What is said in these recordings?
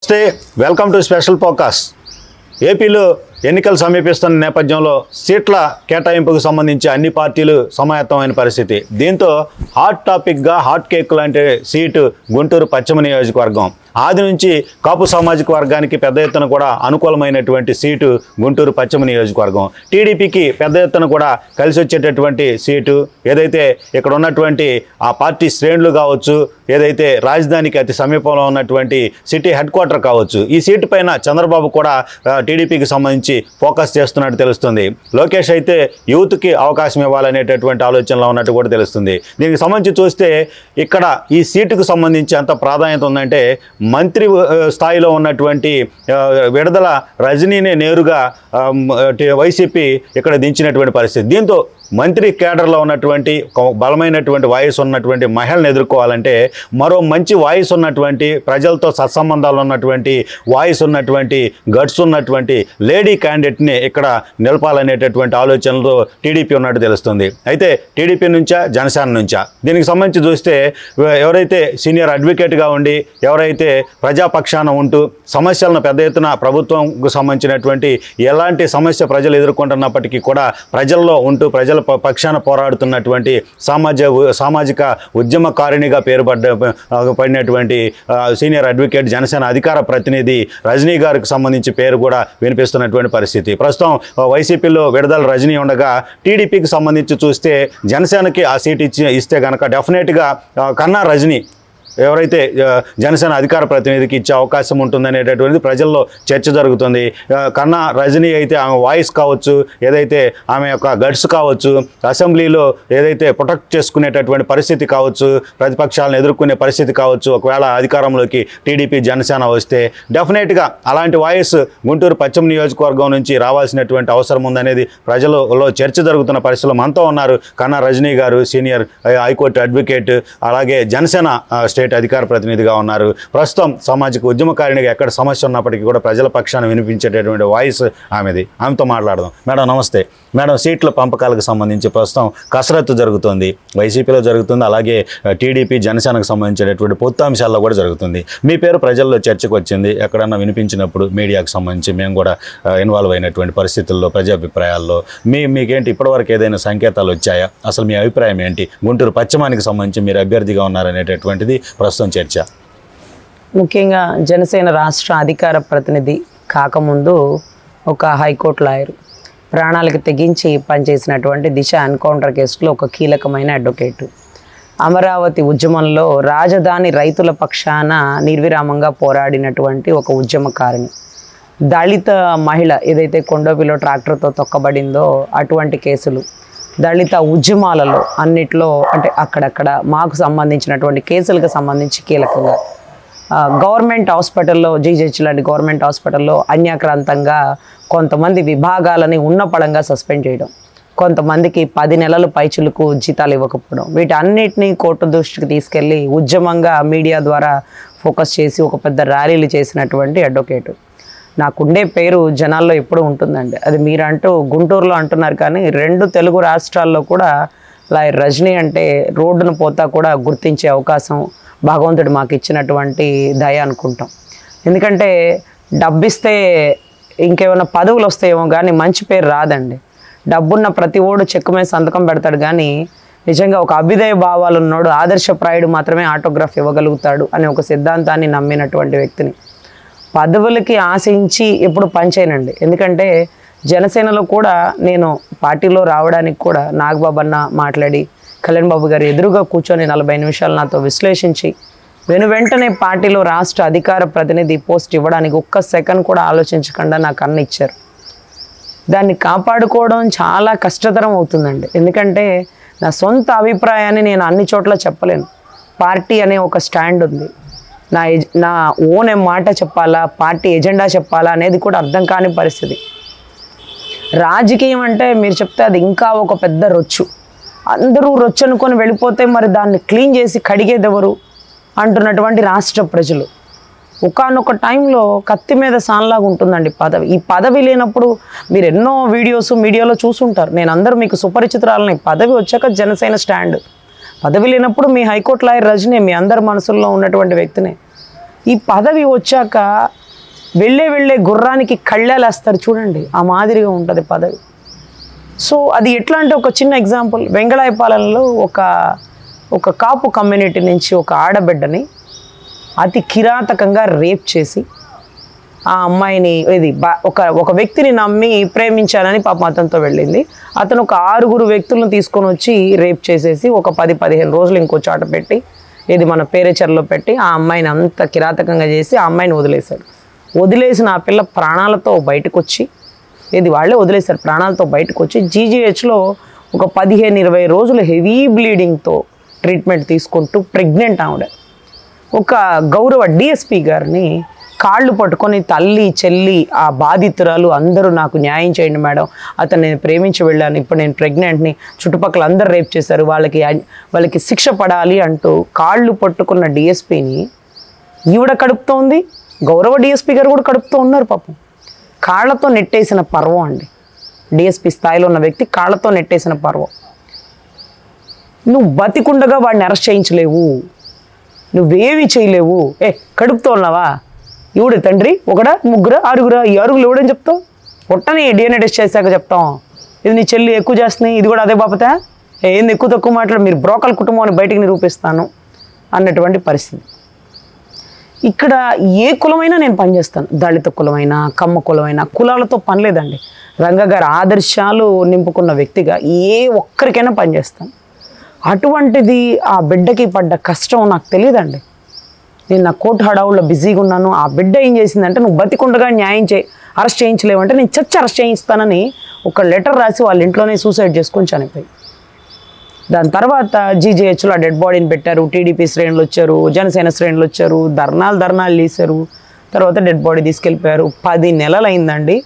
నమస్తే, welcome to special focus. ఏపీలో ఎన్నికలు సమీపిస్తున్న నేపథ్యంలో సీట్ల కేటాయింపుకు సంబంధించి అన్ని పార్టీలు సమాయత్తమైన పరిస్థితి. దీంతో హాట్ టాపిక్గా హాట్ కేక్ లాంటి సీటు గుంటూరు పశ్చిమ నియోజకవర్గం. ఆది నుంచి కాపు సామాజిక వర్గానికి పెద్ద ఎత్తున కూడా అనుకూలమైనటువంటి సీటు గుంటూరు పశ్చిమ నియోజకవర్గం. టీడీపీకి పెద్ద ఎత్తున కూడా కలిసి వచ్చేటటువంటి సీటు. ఏదైతే ఇక్కడ ఉన్నటువంటి ఆ పార్టీ శ్రేణులు కావచ్చు, ఏదైతే రాజధానికి అతి సమీపంలో ఉన్నటువంటి సిటీ హెడ్ క్వార్టర్ కావచ్చు, ఈ సీటు పైన చంద్రబాబు కూడా టీడీపీకి సంబంధించి ఫోకస్ చేస్తున్నట్టు తెలుస్తుంది. లోకేష్ అయితే యూత్కి అవకాశం ఇవ్వాలనేటటువంటి ఆలోచనలో ఉన్నట్టు కూడా తెలుస్తుంది. దీనికి సంబంధించి చూస్తే ఇక్కడ ఈ సీటుకు సంబంధించి ఎంత ప్రాధాన్యత ఉందంటే, మంత్రి స్థాయిలో ఉన్నటువంటి విడుదల రజనీనే నేరుగా వైసీపీ ఇక్కడ దించినటువంటి పరిస్థితి. దీంతో మంత్రి కేడర్లో ఉన్నటువంటి బలమైనటువంటి వాయిస్ ఉన్నటువంటి మహిళను ఎదుర్కోవాలంటే మరో మంచి వాయిస్ ఉన్నటువంటి, ప్రజలతో సత్సంబంధాలు ఉన్నటువంటి, వాయిస్ ఉన్నటువంటి, గట్స్ ఉన్నటువంటి లేడీ క్యాండిడేట్ని ఇక్కడ నిలపాలనేటటువంటి ఆలోచనలో టీడీపీ ఉన్నట్టు తెలుస్తుంది. అయితే టీడీపీ నుంచా జనసేన నుంచా దీనికి సంబంధించి చూస్తే, ఎవరైతే సీనియర్ అడ్వకేట్గా ఉండి ఎవరైతే ప్రజాపక్షాన ఉంటూ సమస్యలను పెద్ద ఎత్తున ప్రభుత్వంకు సంబంధించినటువంటి ఎలాంటి సమస్య ప్రజలు ఎదుర్కొంటున్నప్పటికీ కూడా ప్రజల్లో ఉంటూ ప్రజల పక్షాన పోరాడుతున్నటువంటి సామాజిక ఉద్యమకారిణిగా పడినటువంటి సీనియర్ అడ్వకేట్ జనసేన అధికార ప్రతినిధి రజనీ గారికి సంబంధించి పేరు కూడా వినిపిస్తున్నటువంటి పరిస్థితి. ప్రస్తుతం వైసీపీలో విడుదల రజనీ ఉండగా టీడీపీకి సంబంధించి చూస్తే జనసేనకి ఆ సీట్ ఇస్తే కనుక డెఫినెట్గా కన్నా రజనీ ఎవరైతే జనసేన అధికార ప్రతినిధికి ఇచ్చే అవకాశం ఉంటుందనేటటువంటిది ప్రజల్లో చర్చ జరుగుతుంది. కన్నా రజనీ అయితే ఆమె వాయిస్ కావచ్చు, ఏదైతే ఆమె యొక్క గట్స్ కావచ్చు, అసెంబ్లీలో ఏదైతే ప్రొటెక్ట్ చేసుకునేటటువంటి పరిస్థితి కావచ్చు, ప్రతిపక్షాలను ఎదుర్కొనే పరిస్థితి కావచ్చు, ఒకవేళ అధికారంలోకి టీడీపీ జనసేన వస్తే డెఫినెట్గా అలాంటి వాయిస్ గుంటూరు పశ్చిమ నియోజకవర్గం నుంచి రావాల్సినటువంటి అవసరం ఉందనేది ప్రజలలో చర్చ జరుగుతున్న పరిస్థితుల్లో మనతో ఉన్నారు కన్నా రజనీ గారు, సీనియర్ హైకోర్టు అడ్వకేట్, అలాగే జనసేన స్టేట్ అధికార ప్రతినిధిగా ఉన్నారు. ప్రస్తుతం సామాజిక ఉద్యమకారిణిగా ఎక్కడ సమస్య ఉన్నప్పటికీ కూడా ప్రజల పక్షాన వినిపించేటటువంటి వాయిస్ ఆమెది. ఆమెతో మాట్లాడదాం. మేడం నమస్తే. మేడం, సీట్ల పంపకాలకు సంబంధించి ప్రస్తుతం కసరత్తు జరుగుతుంది, వైసీపీలో జరుగుతుంది, అలాగే టీడీపీ జనసేనకు సంబంధించినటువంటి పొత్తు అంశాల్లో కూడా జరుగుతుంది. మీ పేరు ప్రజల్లో చర్చకు వచ్చింది. ఎక్కడన్నా వినిపించినప్పుడు మీడియాకు సంబంధించి మేము కూడా ఇన్వాల్వ్ అయినటువంటి పరిస్థితుల్లో ప్రజాభిప్రాయాల్లో మీకేంటి ఇప్పటివరకు ఏదైనా సంకేతాలు వచ్చాయా? అసలు మీ అభిప్రాయం ఏంటి? గుంటూరు పశ్చిమానికి సంబంధించి మీరు అభ్యర్థిగా ఉన్నారనేటటువంటిది ప్రస్తుతం చర్చ. ముఖ్యంగా జనసేన రాష్ట్ర అధికార ప్రతినిధి కాకముందు ఒక హైకోర్టు లాయర్, ప్రాణాలకు తెగించి పనిచేసినటువంటి దిశ ఎన్కౌంటర్ కేసులో ఒక కీలకమైన అడ్వకేటు, అమరావతి ఉద్యమంలో రాజధాని రైతుల పక్షాన నిర్విరామంగా పోరాడినటువంటి ఒక ఉద్యమకారిణి, దళిత మహిళ ఏదైతే కొండోపిలో ట్రాక్టర్తో తొక్కబడిందో అటువంటి కేసులు, దళిత ఉద్యమాలలో అన్నిట్లో అంటే అక్కడక్కడ మాకు సంబంధించినటువంటి కేసులకు సంబంధించి కీలకంగా గవర్నమెంట్ హాస్పిటల్లో, జీజెచ్ లాంటి గవర్నమెంట్ హాస్పిటల్లో అన్యాక్రాంతంగా కొంతమంది విభాగాలని ఉన్నపళంగా సస్పెండ్ చేయడం, కొంతమందికి 10 నెలలు పైచులకు జీతాలు ఇవ్వకపోవడం, వీటన్నిటినీ కోర్టు దృష్టికి తీసుకెళ్ళి ఉద్యమంగా మీడియా ద్వారా ఫోకస్ చేసి ఒక పెద్ద ర్యాలీలు చేసినటువంటి అడ్వకేటు. నాకుండే పేరు జనాల్లో ఎప్పుడు ఉంటుందండి. అది మీరంటూ గుంటూరులో అంటున్నారు, కానీ 2 తెలుగు రాష్ట్రాల్లో కూడా లాయర్ రజనీ అంటే రోడ్డును పోతా కూడా గుర్తించే అవకాశం భగవంతుడు మాకు ఇచ్చినటువంటి దయ అనుకుంటాం. ఎందుకంటే డబ్బిస్తే ఇంకేమైనా పదవులు వస్తాయేమో కానీ మంచి పేరు రాదండి. డబ్బున్న ప్రతి ఓడు చెక్కు మీద సంతకం పెడతాడు, కానీ నిజంగా ఒక అభ్యుదయ భావాలు ఉన్నోడు, ఆదర్శప్రాయుడు మాత్రమే ఆటోగ్రాఫ్ ఇవ్వగలుగుతాడు అనే ఒక సిద్ధాంతాన్ని నమ్మినటువంటి వ్యక్తిని. పదవులకి ఆశించి ఎప్పుడు పనిచేయనండి. ఎందుకంటే జనసేనలో కూడా నేను పార్టీలో రావడానికి కూడా నాగబాబు అన్న మాట్లాడి, కళ్యాణ్ బాబు గారు ఎదురుగా కూర్చొని 40 నిమిషాలు నాతో విశ్లేషించి వెంటనే పార్టీలో రాష్ట్ర అధికార ప్రతినిధి పోస్ట్ ఇవ్వడానికి ఒక్క సెకండ్ కూడా ఆలోచించకుండా నాకు అన్న ఇచ్చారు. దాన్ని కాపాడుకోవడం చాలా కష్టతరం అవుతుందండి. ఎందుకంటే నా సొంత అభిప్రాయాన్ని నేను అన్ని చోట్ల చెప్పలేను. పార్టీ అనే ఒక స్టాండ్ ఉంది. నా ఓన్ మాట చెప్పాలా, పార్టీ ఎజెండా చెప్పాలా అనేది కూడా అర్థం కాని పరిస్థితి. రాజకీయం అంటే మీరు చెప్తే అది ఇంకా ఒక పెద్ద రొచ్చు. అందరూ రొచ్చు అనుకొని వెళ్ళిపోతే మరి దాన్ని క్లీన్ చేసి కడిగేది ఎవరు అంటున్నటువంటి రాష్ట్ర ప్రజలు. ఒకానొక టైంలో కత్తి మీద సాన్లాగా ఉంటుందండి పదవి. ఈ పదవి లేనప్పుడు మీరు ఎన్నో వీడియోస్ మీడియాలో చూసుంటారు. నేను అందరూ మీకు సుపరిచితురాలని. పదవి వచ్చాక జనసేన స్టాండ్, పదవి లేనప్పుడు మీ హైకోర్టు లాయర్ రజనీ మీ అందరి మనసుల్లో ఉన్నటువంటి వ్యక్తినే. ఈ పదవి వచ్చాక వెళ్ళే గుర్రానికి కళ్ళాలు వేస్తారు చూడండి, ఆ మాదిరిగా ఉంటుంది పదవి. సో అది ఎట్లా అంటే ఒక చిన్న ఎగ్జాంపుల్, వెంగళాయపాలెంలో ఒక కాపు కమ్యూనిటీ నుంచి ఒక ఆడబిడ్డని అతి కిరాతకంగా రేప్ చేసి ఆ అమ్మాయిని ఒక వ్యక్తిని నమ్మి ప్రేమించానని పాపం అతనితో వెళ్ళింది. అతను ఒక 6 వ్యక్తులను తీసుకొని వచ్చి రేప్ చేసేసి ఒక 10-15 రోజులు ఇంకో చోట పెట్టి మన పేరేచర్లో పెట్టి ఆ అమ్మాయిని అంత కిరాతకంగా చేసి ఆ అమ్మాయిని వదిలేశాడు. వదిలేసిన ఆ పిల్ల ప్రాణాలతో బయటకు వచ్చి వాళ్ళే వదిలేశారు, ప్రాణాలతో బయటకు వచ్చి జీజీహెచ్లో ఒక 15-20 రోజులు హెవీ బ్లీడింగ్తో ట్రీట్మెంట్ తీసుకుంటూ ప్రెగ్నెంట్ ఆవిడ ఒక గౌరవ డిఎస్పి గారిని కాళ్ళు పట్టుకొని తల్లి చెల్లి ఆ బాధితురాలు అందరూ నాకు న్యాయం చేయండి మేడం, అతను నేను ప్రేమించి వెళ్ళాను, ఇప్పుడు నేను ప్రెగ్నెంట్ని, చుట్టుపక్కల అందరు రేప్ చేశారు, వాళ్ళకి శిక్ష పడాలి అంటూ కాళ్ళు పట్టుకున్న డిఎస్పిని ఈవిడ కడుపుతోంది, గౌరవ డిఎస్పి గారు కూడా కడుపుతూ ఉన్నారు. పాపం కాళ్ళతో నెట్టేసిన పర్వం అండి, డిఎస్పి స్థాయిలో ఉన్న వ్యక్తి కాళ్ళతో నెట్టేసిన పర్వం. నువ్వు బతికుండగా వాడిని అరెస్ట్ చేయించలేవు, నువ్వేమీ చేయలేవు. కడుపుతో ఉన్నావా, ఈవిడ తండ్రి 1, 3, 6, ఈ 6 ఎవడని చెప్తావు? పుట్టని డిఎన్ఏ టెస్ట్ చేశాక చెప్తాం, ఇది నీ చెల్లి ఎక్కువ చేస్తున్నాయి, ఇది కూడా అదే బాపతా, ఏంది ఎక్కువ తక్కువ మాట్లాడు, మీరు బ్రోకల్ కుటుంబం అని బయటికి నిరూపిస్తాను అన్నటువంటి పరిస్థితి. ఇక్కడ ఏ కులమైనా నేను పనిచేస్తాను, దళిత కులమైనా కమ్మ కులమైనా, కులాలతో పని లేదండి. రంగా గారి ఆదర్శాలు నింపుకున్న వ్యక్తిగా ఏ ఒక్కరికైనా పనిచేస్తాను. అటువంటిది ఆ బిడ్డకి పడ్డ కష్టం నాకు తెలియదండి. నేను నా కోర్టు హడావుల్లో బిజీగా ఉన్నాను. ఆ బిడ్డ ఏం చేసిందంటే, నువ్వు బతికుండగా అరెస్ట్ చేయించలేవంటే నేను చచ్చి అరెస్ట్ చేయిస్తానని ఒక లెటర్ రాసి వాళ్ళ ఇంట్లోనే సూసైడ్ చేసుకొని చనిపోయి, దాని తర్వాత జీజీహెచ్లో ఆ డెడ్ బాడీని పెట్టారు. టీడీపీ శ్రేణులు వచ్చారు, జనసేన శ్రేణులు వచ్చారు, ధర్నాలు తీశారు, తర్వాత డెడ్ బాడీ తీసుకెళ్ళిపోయారు. 10 నెలలు అయిందండి.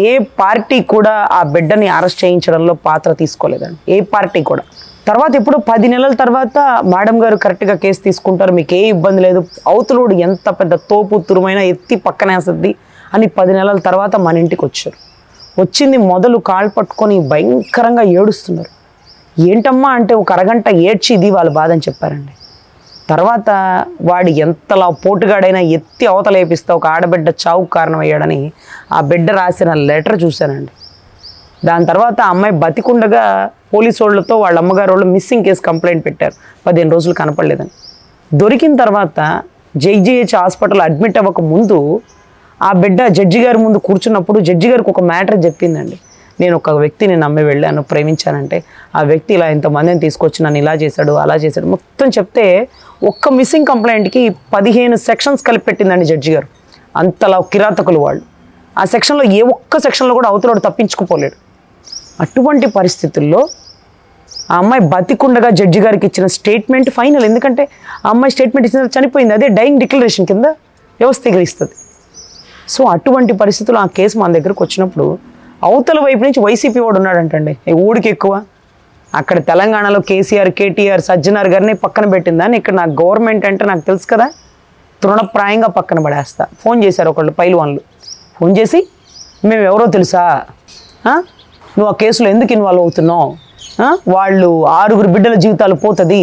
ఏ పార్టీ కూడా ఆ బిడ్డని అరెస్ట్ చేయించడంలో పాత్ర తీసుకోలేదండి, ఏ పార్టీ కూడా. తర్వాత ఇప్పుడు 10 నెలల తర్వాత మేడం గారు కరెక్ట్గా కేసు తీసుకుంటారు, మీకు ఏ ఇబ్బంది లేదు, అవతలోడు ఎంత పెద్ద తోపు తురుమైనా ఎత్తి పక్కనేస్తుంది అని 10 నెలల తర్వాత మన ఇంటికి వచ్చారు. వచ్చింది మొదలు కాళ్ళు పట్టుకొని భయంకరంగా ఏడుస్తున్నారు. ఏంటమ్మా అంటే ఒక అరగంట ఏడ్చి ఇది వాళ్ళ బాధ అని చెప్పారండి. తర్వాత వాడు ఎంతలా పోటుగాడైనా ఎత్తి అవతలేపిస్తే ఒక ఆడబిడ్డ చావుకు కారణమయ్యాడని ఆ బిడ్డ రాసిన లెటర్ చూశానండి. దాని తర్వాత ఆ అమ్మాయి బతికుండగా పోలీసు వాళ్ళతో వాళ్ళ అమ్మగారు వాళ్ళు మిస్సింగ్ కేసు కంప్లైంట్ పెట్టారు, 15 రోజులు కనపడలేదని. దొరికిన తర్వాత జీజీహెచ్ హాస్పిటల్ అడ్మిట్ అవ్వక ముందు ఆ బిడ్డ జడ్జి గారి ముందు కూర్చున్నప్పుడు జడ్జి గారికి ఒక మ్యాటర్ చెప్పిందండి. నేను ఒక వ్యక్తిని నమ్మి వెళ్ళాను, ప్రేమించానంటే ఆ వ్యక్తి ఇలా ఇంతమందిని తీసుకొచ్చి నన్ను ఇలా చేశాడు అలా చేశాడు మొత్తం చెప్తే ఒక్క మిస్సింగ్ కంప్లైంట్కి 15 సెక్షన్స్ కలిపి పెట్టిందండి జడ్జి గారు. అంతలా కిరాతకులు వాళ్ళు. ఆ సెక్షన్లో ఏ ఒక్క సెక్షన్లో కూడా అవతలోడు తప్పించుకుపోలేడు. అటువంటి పరిస్థితుల్లో ఆ అమ్మాయి బతికుండగా జడ్జి గారికి ఇచ్చిన స్టేట్మెంట్ ఫైనల్. ఎందుకంటే ఆ అమ్మాయి స్టేట్మెంట్ ఇచ్చిన చనిపోయింది, అదే డైయింగ్ డిక్లరేషన్ కింద వ్యవస్థీకరిస్తుంది. సో అటువంటి పరిస్థితుల్లో ఆ కేసు మన దగ్గరకు వచ్చినప్పుడు అవతల వైపు నుంచి వైసీపీ వాడు ఉన్నాడంటండి, ఊడికి ఎక్కువ. అక్కడ తెలంగాణలో కేసీఆర్, కేటీఆర్, సజ్జనార్ గారిని పక్కన పెట్టిందని, ఇక్కడ నాకు గవర్నమెంట్ అంటే నాకు తెలుసు కదా, తృణప్రాయంగా పక్కన పడేస్తా. ఫోన్ చేశారు ఒకళ్ళు పైల్వాన్లు, ఫోన్ చేసి మేము ఎవరో తెలుసా, నువ్వు ఆ కేసులో ఎందుకు ఇన్వాల్వ్ అవుతున్నావు, వాళ్ళు 6 బిడ్డల జీవితాలు పోతుంది,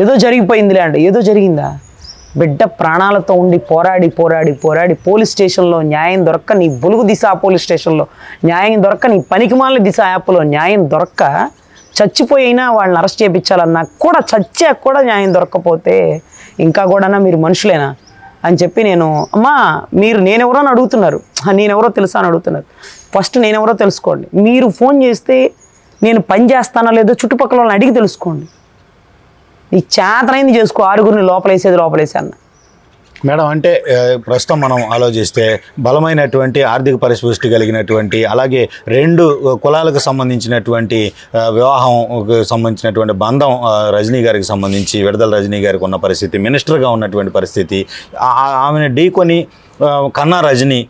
ఏదో జరిగిపోయిందిలే అండి. ఏదో జరిగిందా? బిడ్డ ప్రాణాలతో ఉండి పోరాడి పోలీస్ స్టేషన్లో న్యాయం దొరక్క, నీ బులుగు దిశ పోలీస్ స్టేషన్లో న్యాయం దొరక్క, నీ పనికిమాల దిశ యాప్లో న్యాయం దొరక్క, చచ్చిపోయినా వాళ్ళని అరెస్ట్ చేయించాలన్నా కూడా, చచ్చాక కూడా న్యాయం దొరక్కపోతే ఇంకా కూడా మీరు మనుషులేనా అని చెప్పి నేను, అమ్మా మీరు నేనెవరో అని అడుగుతున్నారు, నేనెవరో తెలుసా అని అడుగుతున్నారు. ఫస్ట్ నేనెవరో తెలుసుకోండి. మీరు ఫోన్ చేస్తే నేను పని చేస్తానో లేదో చుట్టుపక్కల వాళ్ళని అడిగి తెలుసుకోండి. నీ చేతనైంది చేసుకో, 6 లోపలేసి అన్న. మేడం, అంటే ప్రస్తుతం మనం ఆలోచిస్తే బలమైనటువంటి ఆర్థిక పరిపుష్టి కలిగినటువంటి, అలాగే 2 కులాలకు సంబంధించినటువంటి వివాహం సంబంధించినటువంటి బంధం రజనీ గారికి సంబంధించి, విడుదల రజనీ గారికి ఉన్న పరిస్థితి, మినిస్టర్గా ఉన్నటువంటి పరిస్థితి, ఆమెను ఢీకొని కన్నా రజనీ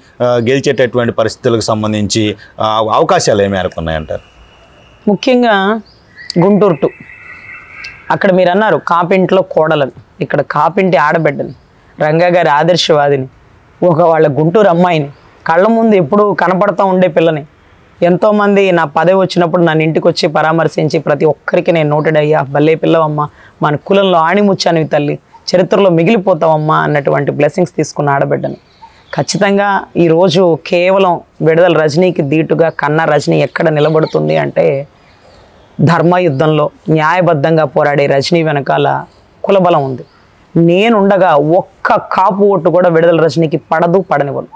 గెలిచేటటువంటి పరిస్థితులకు సంబంధించి అవకాశాలు ఏ మేరకు ఉన్నాయంటారు? ముఖ్యంగా గుంటూరు 2 అక్కడ మీరు అన్నారు కాపింట్లో కోడలని, ఇక్కడ కాపింటి ఆడబిడ్డని, రంగా గారి ఆదర్శవాదిని, వాళ్ళ గుంటూరు అమ్మాయిని, కళ్ళ ముందు ఎప్పుడూ కనపడుతూ ఉండే పిల్లని, ఎంతోమంది నా పదవి వచ్చినప్పుడు నన్ను ఇంటికి వచ్చి పరామర్శించి ప్రతి ఒక్కరికి నేను నోటెడ్ అయ్యా, భలే పిల్లవమ్మ, మన కులంలో ఆణిముచ్చానివి తల్లి, చరిత్రలో మిగిలిపోతావమ్మా అన్నటువంటి బ్లెస్సింగ్స్ తీసుకున్న ఆడబిడ్డను. ఖచ్చితంగా ఈరోజు కేవలం విడుదల రజనీకి ధీటుగా కన్నా రజనీ ఎక్కడ నిలబడుతుంది అంటే ధర్మయుద్ధంలో న్యాయబద్ధంగా పోరాడే రజనీ వెనకాల కులబలం ఉంది. నేనుండగా ఒక్క కాపు ఓటు కూడా విడుదల రజనీకి పడనివ్వను.